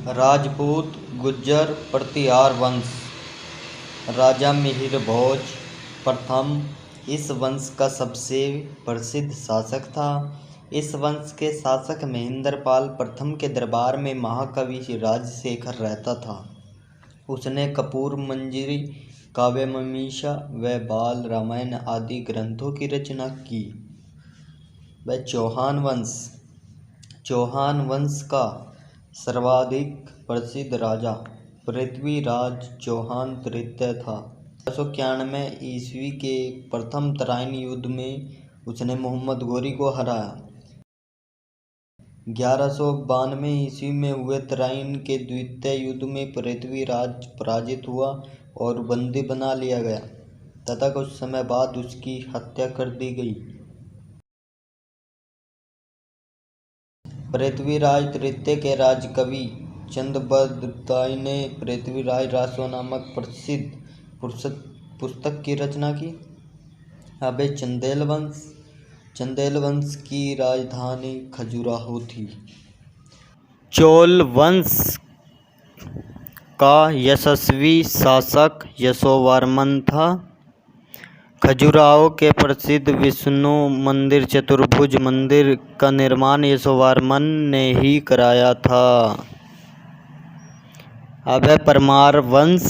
राजपूत गुज्जर प्रतिहार वंश। राजा मिहिर भोज प्रथम इस वंश का सबसे प्रसिद्ध शासक था। इस वंश के शासक महेंद्रपाल प्रथम के दरबार में महाकवि राजशेखर रहता था। उसने कपूर मंजरी, काव्यमीमांसा व बाल रामायण आदि ग्रंथों की रचना की। वह चौहान वंश का सर्वाधिक प्रसिद्ध राजा पृथ्वीराज चौहान तृतीय था। 1191 ईस्वी के प्रथम तराइन युद्ध में उसने मोहम्मद घोरी को हराया। 1192 ईस्वी में हुए तराइन के द्वितीय युद्ध में पृथ्वीराज पराजित हुआ और बंदी बना लिया गया तथा कुछ समय बाद उसकी हत्या कर दी गई। पृथ्वीराज तृतीय के राजकवि चंद्रबरदाई ने पृथ्वीराज रासो नामक प्रसिद्ध पुस्तक की रचना की। अब चंदेल वंश की राजधानी खजुराहो थी। चोल वंश का यशस्वी शासक यशोवर्मन था। खजुराहो के प्रसिद्ध विष्णु मंदिर चतुर्भुज मंदिर का निर्माण यशोवर्मन ने ही कराया था। अब है परमार वंश।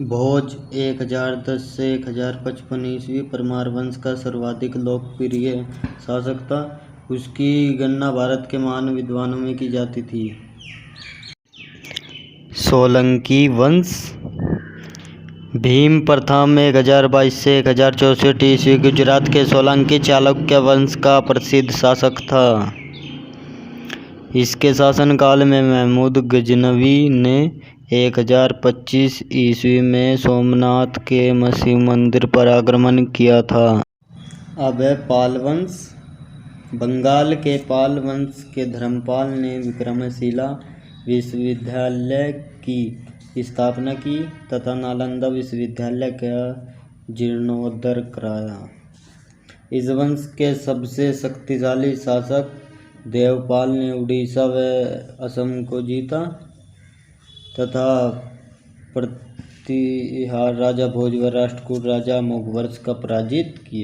भोज 1010 से 1055 ईस्वी परमार वंश का सर्वाधिक लोकप्रिय शासक था। उसकी गणना भारत के महान विद्वानों में की जाती थी। सोलंकी वंश। भीम प्रथम 1022 से 1064 ईस्वी गुजरात के सोलंकी चालुक्य वंश का प्रसिद्ध शासक था। इसके शासनकाल में महमूद गजनवी ने 1025 ईस्वी में सोमनाथ के मसीह मंदिर पर आक्रमण किया था। अब है पाल वंश। बंगाल के पाल वंश के धर्मपाल ने विक्रमशिला विश्वविद्यालय की स्थापना की तथा नालंदा विश्वविद्यालय का जीर्णोद्धार कराया। इस वंश के सबसे शक्तिशाली शासक देवपाल ने उड़ीसा व असम को जीता तथा प्रतिहार राजा भोज व राष्ट्रकूट राजा मोघवर्ष का पराजित किया।